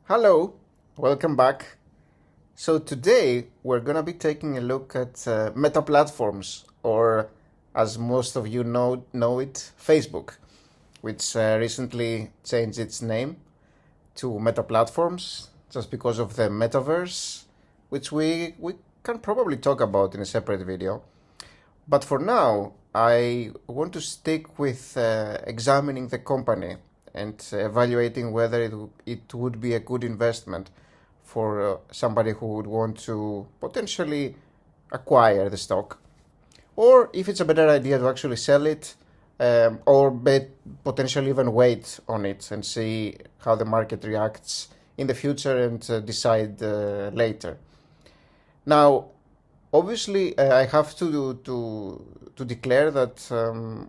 Hello, welcome back. So today we're gonna be taking a look at Meta platforms, or as most of you know it, Facebook, which recently changed its name to Meta platforms just because of the metaverse, which we can probably talk about in a separate video. But for now, I want to stick with examining the company and evaluating whether it would be a good investment for somebody who would want to potentially acquire the stock, or if it's a better idea to actually sell it, or potentially even wait on it and see how the market reacts in the future and decide later. Now, obviously, I have to declare that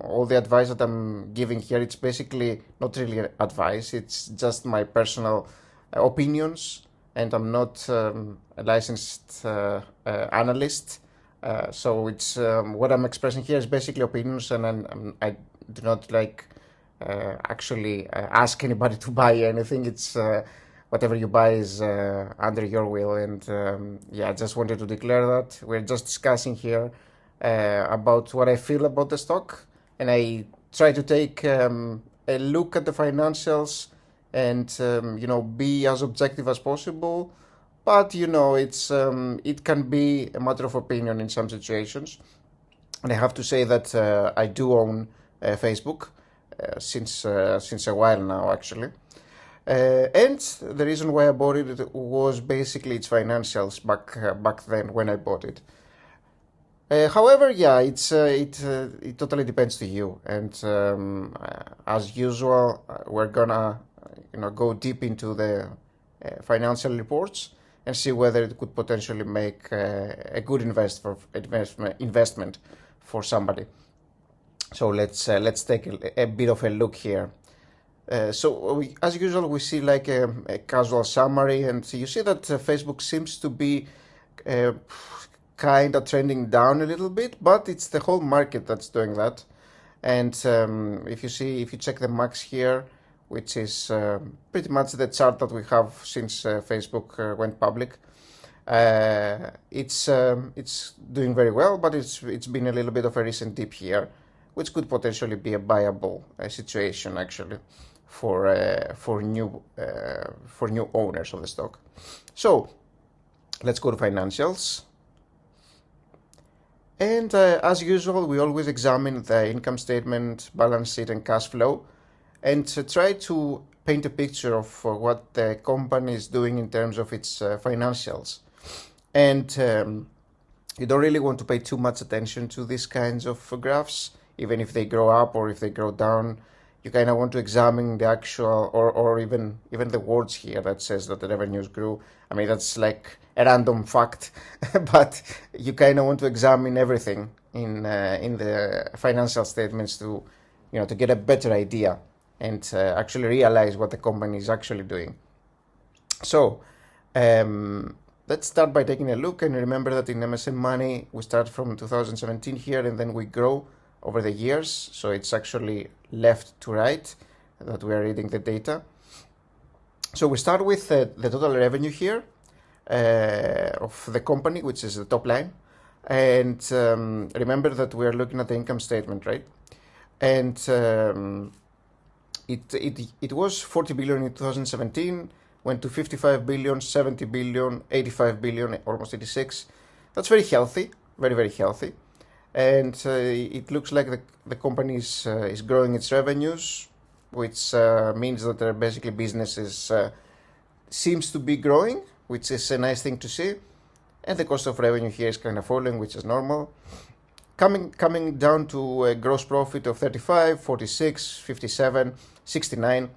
all the advice that I'm giving here, it's basically not really advice. It's just my personal opinions, and I'm not a licensed analyst. So it's what I'm expressing here is basically opinions, and I do not actually ask anybody to buy anything. It's whatever you buy is under your will. And yeah, I just wanted to declare that we're just discussing here about what I feel about the stock, and I try to take a look at the financials and be as objective as possible. But it's it can be a matter of opinion in some situations, and I have to say that I do own Facebook since a while now, actually. And the reason why I bought it was basically its financials back then when I bought it. However, yeah, it totally depends to you. And as usual, we're gonna go deep into the financial reports and see whether it could potentially make a good investment for somebody. So let's take a bit of a look here. As usual, we see like a casual summary, and you see that Facebook seems to be uh, kind of trending down a little bit, but it's the whole market that's doing that. And if you check the max here, which is pretty much the chart that we have since Facebook went public, it's doing very well, but it's been a little bit of a recent dip here, which could potentially be a buyable situation actually for new owners of the stock. So let's go to financials. And as usual, we always examine the income statement, balance sheet, and cash flow, and try to paint a picture of what the company is doing in terms of its financials. And you don't really want to pay too much attention to these kinds of graphs, even if they grow up or if they grow down. You kind of want to examine the actual, or even the words here that says that the revenues grew. I mean, that's like a random fact, but you kind of want to examine everything in the financial statements to get a better idea and actually realize what the company is actually doing. So let's start by taking a look, and remember that in MSM Money we start from 2017 here, and then we grow over the years. So it's actually left to right that we are reading the data. So we start with the total revenue here of the company, which is the top line. And remember that we are looking at the income statement, right? And it was 40 billion in 2017, went to 55 billion, 70 billion, 85 billion, almost 86. That's very healthy, very, very healthy. And it looks like the company is growing its revenues, which means that their basically business seems to be growing, which is a nice thing to see. And the cost of revenue here is kind of falling, which is normal. Coming down to a gross profit of 35, 46, 57, 69.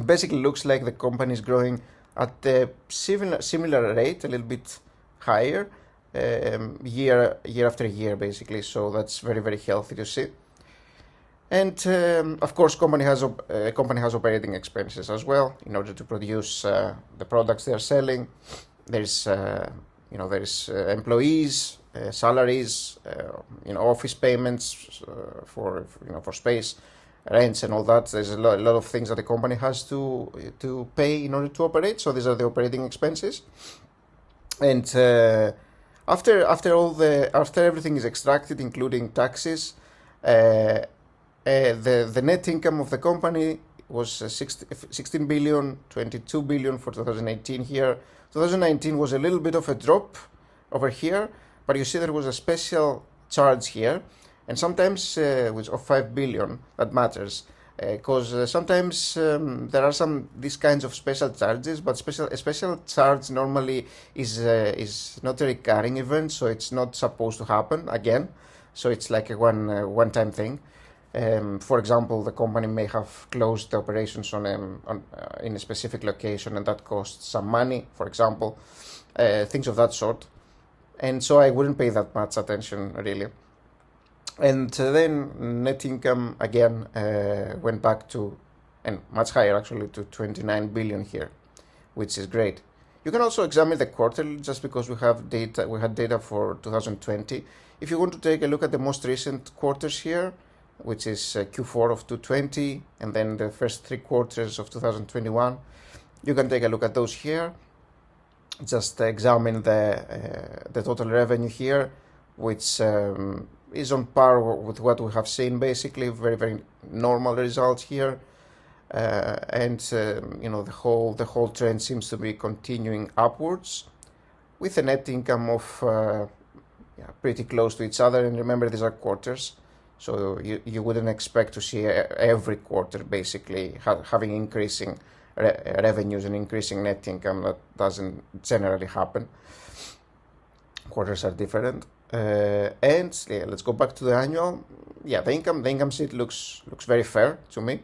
Basically looks like the company is growing at a similar rate, a little bit higher, year after year, basically. So that's very, very healthy to see. And of course, company has operating expenses as well in order to produce the products they are selling. There's employees, salaries, office payments for space, rents and all that. There's a lot of things that the company has to pay in order to operate. So these are the operating expenses. And after everything is extracted, including taxes, the net income of the company was 16 billion, 22 billion for 2018 here. 2019 was a little bit of a drop over here, but you see there was a special charge here, and sometimes which of 5 billion that matters, because sometimes there are these kinds of special charges, but a special charge normally is not a recurring event, so it's not supposed to happen again. So it's like a one-time thing. For example, the company may have closed the operations in a specific location, and that costs some money, for example, things of that sort. And so I wouldn't pay that much attention, really. And then net income again went back to, and much higher actually, to 29 billion here, which is great. You can also examine the quarterly, just because we had data for 2020. If you want to take a look at the most recent quarters here, which is Q4 of 2020 and then the first 3 quarters of 2021, you can take a look at those here. Just examine the total revenue here, which is on par with what we have seen, basically very, very normal results here. The whole trend seems to be continuing upwards, with a net income of pretty close to each other. And remember, these are quarters, so you wouldn't expect to see every quarter basically having increasing revenues and increasing net income. That doesn't generally happen. Quarters are different. Let's go back to the annual. The income sheet looks very fair to me.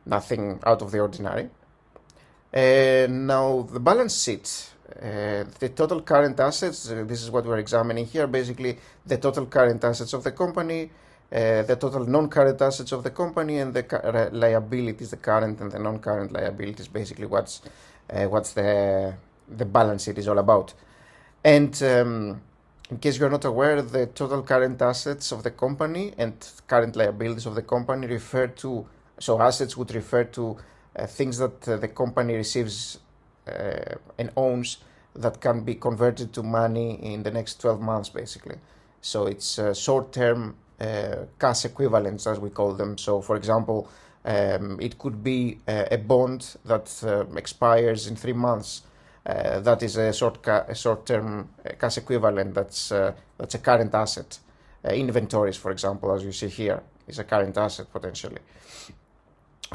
Nothing out of the ordinary. Now the balance sheet, the total current assets. This is what we're examining here. Basically, the total current assets of the company, the total non-current assets of the company, and the liabilities, the current and the non-current liabilities. Basically, what's the balance sheet is all about. And in case you're not aware, the total current assets of the company and current liabilities of the company refer to, so assets would refer to things that the company receives and owns that can be converted to money in the next 12 months, basically. So it's short-term cash equivalents, as we call them. So, for example, it could be a bond that expires in 3 months. That is a short-term cash equivalent. That's a current asset. Inventories, for example, as you see here, is a current asset potentially.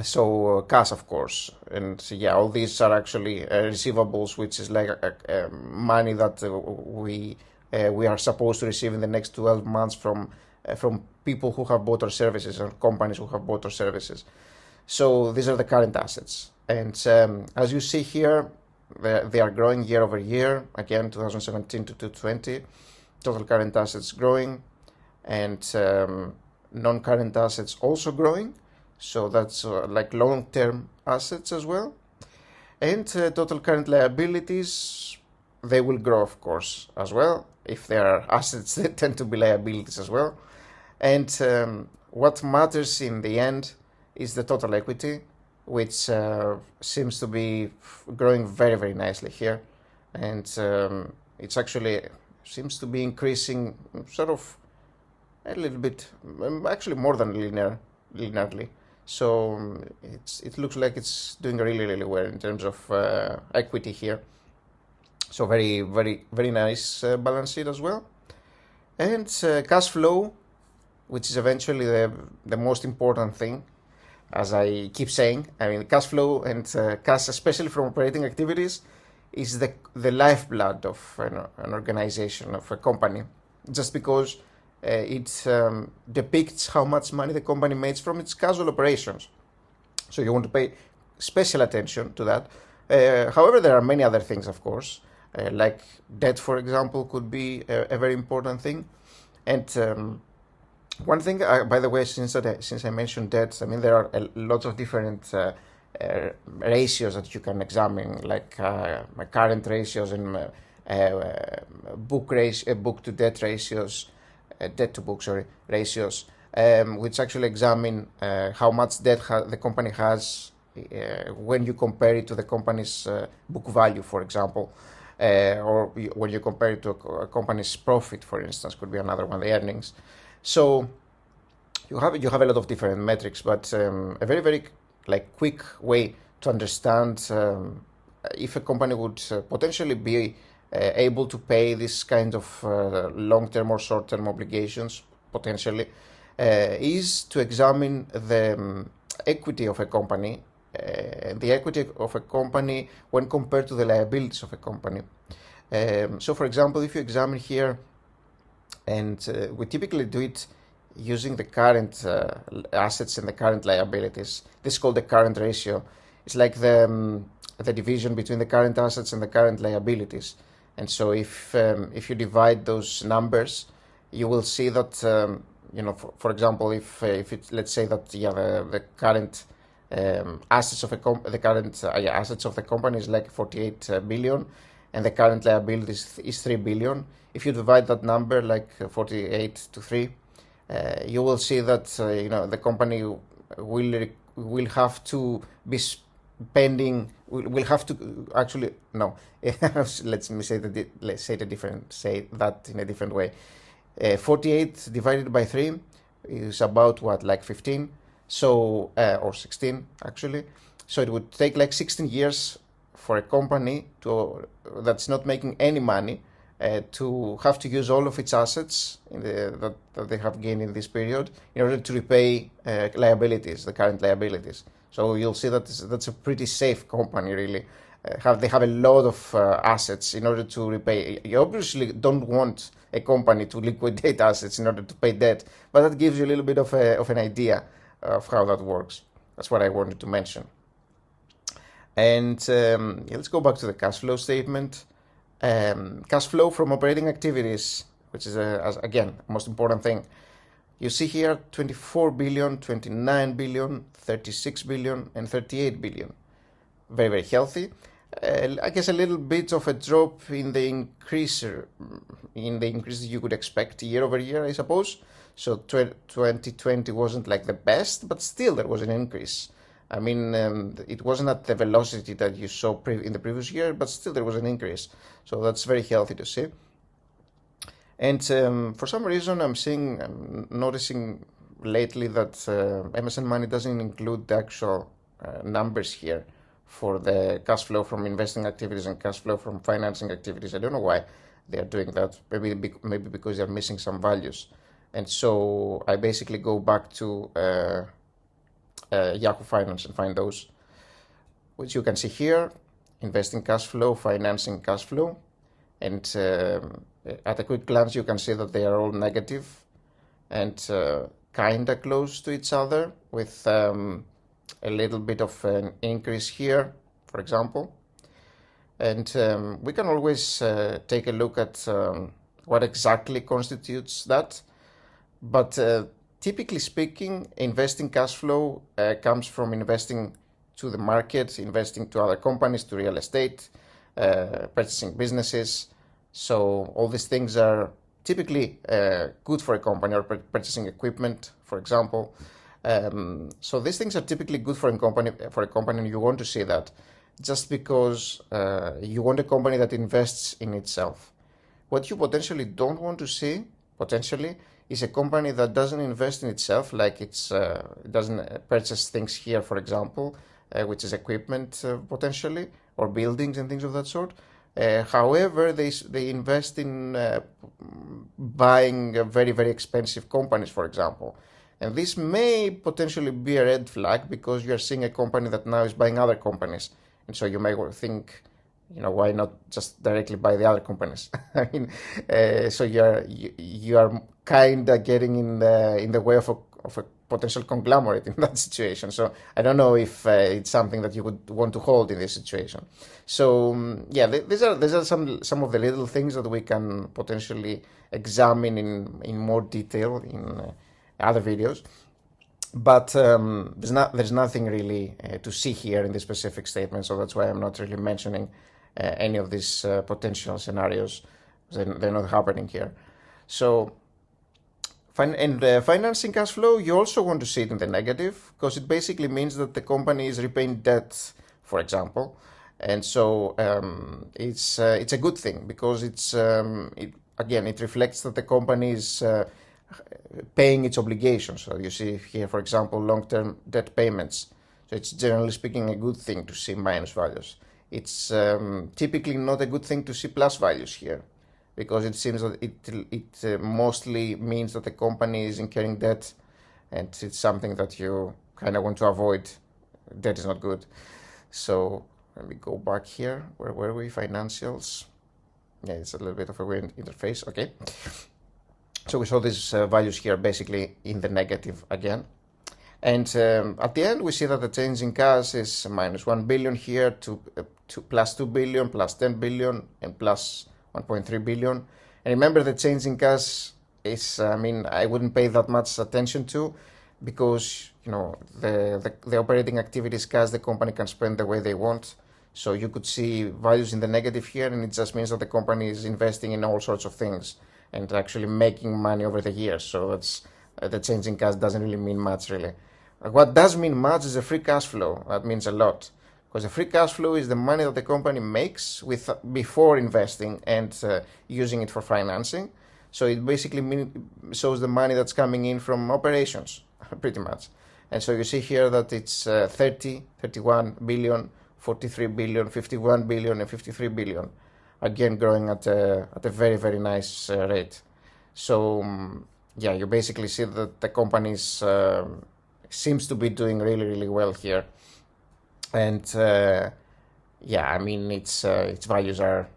So cash, of course, and all these are actually receivables, which is like money that we are supposed to receive in the next 12 months from people who have bought our services or companies who have bought our services. So these are the current assets, and as you see here, they are growing year over year. Again, 2017 to 2020, total current assets growing, and non-current assets also growing. So that's like long-term assets as well. And total current liabilities, they will grow, of course, as well. If there are assets, they tend to be liabilities as well. And what matters in the end is the total equity, which seems to be growing very, very nicely here. And it's actually seems to be increasing sort of a little bit, actually more than linearly. So it looks like it's doing really, really well in terms of equity here. So very, very, very nice balance sheet as well. And cash flow, which is eventually the most important thing, as I keep saying. I mean, cash flow and cash, especially from operating activities, is the lifeblood of an organization, of a company, just because it depicts how much money the company makes from its casual operations. So you want to pay special attention to that. However, there are many other things, of course, like debt, for example, could be a very important thing. And one thing, by the way, since I mentioned debt, I mean, there are lots of different ratios that you can examine, like current ratios and book to debt ratios, debt to book, ratios, which actually examine how much debt the company has when you compare it to the company's book value, for example, or when you compare it to a company's profit, for instance, could be another one, the earnings. So you have a lot of different metrics, but a very quick way to understand if a company would potentially be able to pay this kind of long-term or short-term obligations potentially is to examine the equity of a company, the equity of a company when compared to the liabilities of a company. So, for example, if you examine here, and we typically do it using the current assets and the current liabilities. This is called the current ratio. It's like the division between the current assets and the current liabilities. And so if you divide those numbers, you will see that for example, if let's say that the current assets of assets of the company is like 48 billion, and the current liabilities is 3 billion. If you divide that number like 48 to 3, you will see that the company will have to be spending. Will have to actually no. Let's say that in a different way. 48 divided by 3 is about what, like 15, so or 16 actually. So it would take like 16 years for a company that's not making any money to have to use all of its assets that they have gained in this period in order to repay liabilities, the current liabilities. So you'll see that that's a pretty safe company, really. They have a lot of assets in order to repay. You obviously don't want a company to liquidate assets in order to pay debt, but that gives you a little bit of an idea of how that works. That's what I wanted to mention. And let's go back to the cash flow statement. Cash flow from operating activities, which is, again, the most important thing. You see here 24 billion, 29 billion, 36 billion, and 38 billion. Very healthy. I guess a little bit of a drop in the increase you could expect year over year, I suppose. So 2020 wasn't like the best, but still there was an increase. I mean, it wasn't at the velocity that you saw in the previous year, but still there was an increase. So that's very healthy to see. And for some reason, I'm noticing lately that MSN Money doesn't include the actual numbers here for the cash flow from investing activities and cash flow from financing activities. I don't know why they are doing that. Maybe because they're missing some values. And so I basically go back to Yahoo Finance and find those, which you can see here: investing cash flow, financing cash flow. And at a quick glance, you can see that they are all negative and kind of close to each other, with a little bit of an increase here, for example. And we can always take a look at what exactly constitutes that. But typically speaking, investing cash flow comes from investing to the market, investing to other companies, to real estate, purchasing businesses. So all these things are typically good for a company, or purchasing equipment, for example. So these things are typically good for a company, and you want to see that, just because you want a company that invests in itself. What you potentially don't want to see, is a company that doesn't invest in itself, like it doesn't purchase things here, for example, which is equipment potentially, or buildings and things of that sort. However, they invest in buying very expensive companies, for example. And this may potentially be a red flag, because you are seeing a company that now is buying other companies. And so you may think, why not just directly buy the other companies? I mean, so you are kind of getting in the way of a potential conglomerate in that situation. So I don't know if it's something that you would want to hold in this situation. So these are some of the little things that we can potentially examine in more detail in other videos. But there's nothing really to see here in this specific statement, so that's why I'm not really mentioning any of these potential scenarios. They're not happening here. So Financing cash flow, you also want to see it in the negative because it basically means that the company is repaying debt, for example, and so it's a good thing because it reflects that the company is paying its obligations. So you see here, for example, long-term debt payments. So it's generally speaking a good thing to see minus values. It's typically not a good thing to see plus values here, because it seems that it mostly means that the company is incurring debt, and it's something that you kind of want to avoid. Debt is not good. So let me go back here. Where were we? Financials. Yeah, it's a little bit of a weird interface. Okay. So we saw these values here basically in the negative again. And at the end, we see that the change in cash is minus 1 billion here to plus 2 billion, plus 10 billion, and plus 1.3 billion. And remember, the change in cash is, I wouldn't pay that much attention to, because the operating activities cash the company can spend the way they want. So you could see values in the negative here, and it just means that the company is investing in all sorts of things and actually making money over the years. So that's the change in cash doesn't really mean much, really. What does mean much is the free cash flow. That means a lot, because the free cash flow is the money that the company makes before investing and using it for financing. So it basically shows the money that's coming in from operations, pretty much. And so you see here that it's 30, 31 billion, 43 billion, 51 billion, and 53 billion. Again, growing at a very, very nice rate. So you basically see that the companies seems to be doing really, really well here. And its values are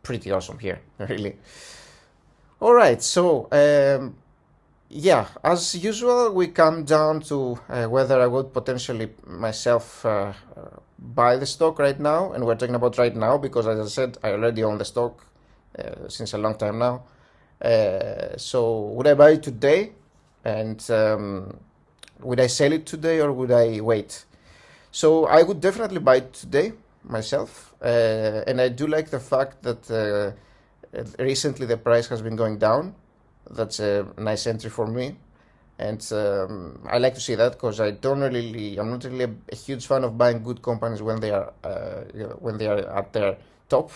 pretty awesome here, really. All right, so as usual, we come down to whether I would potentially myself buy the stock right now. And we're talking about right now because, as I said, I already own the stock since a long time now. So would I buy it today? And would I sell it today, or would I wait? So I would definitely buy it today myself. And I do like the fact that recently the price has been going down. That's a nice entry for me. And I like to see that, because I'm not really a huge fan of buying good companies when they are at their top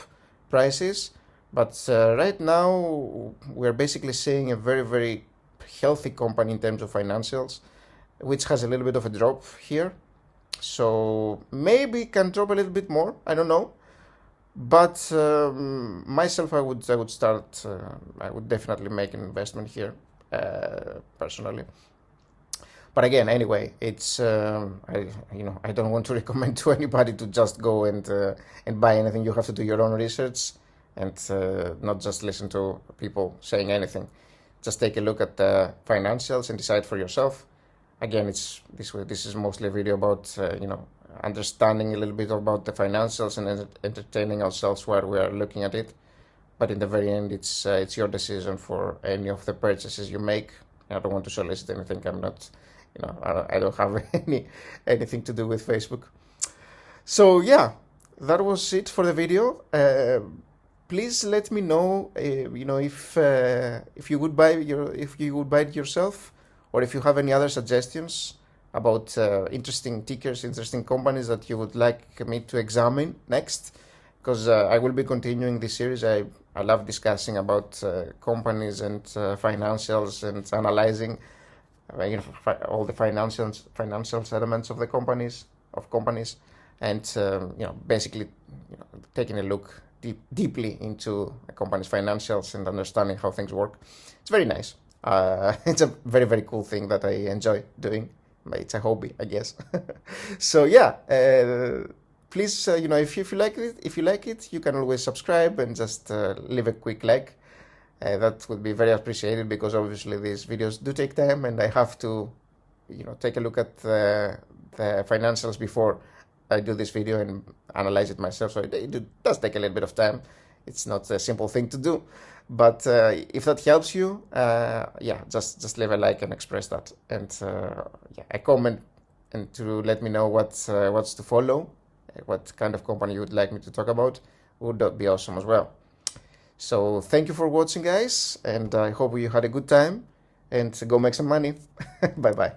prices. But right now we're basically seeing a very, very healthy company in terms of financials, which has a little bit of a drop here. So maybe can drop a little bit more. I don't know. But myself, I would start. I would definitely make an investment here, personally. But again, anyway, it's I don't want to recommend to anybody to just go and buy anything. You have to do your own research and not just listen to people saying anything. Just take a look at the financials and decide for yourself. Again, this is mostly a video about understanding a little bit about the financials and entertaining ourselves while we are looking at it. But in the very end, it's your decision for any of the purchases you make. I don't want to solicit anything. I'm not, I don't have anything to do with Facebook. So yeah, that was it for the video. Please let me know, if you would buy it yourself, or if you have any other suggestions about interesting tickers, interesting companies that you would like me to examine next, because I will be continuing this series. I love discussing about companies and financials, and analyzing all the financial elements of companies, and basically taking a look deeply into a company's financials and understanding how things work. It's very nice. It's a very, very cool thing that I enjoy doing. It's a hobby, I guess. So yeah, please, if you like it, you can always subscribe and just leave a quick like. That would be very appreciated, because obviously these videos do take time, and I have to, take a look at the financials before I do this video and analyze it myself. So it does take a little bit of time. It's not a simple thing to do. But if that helps you, just leave a like and express that, and a comment, and to let me know what's to follow, what kind of company you would like me to talk about, would be awesome as well. So thank you for watching, guys, and I hope you had a good time. and go make some money. Bye bye.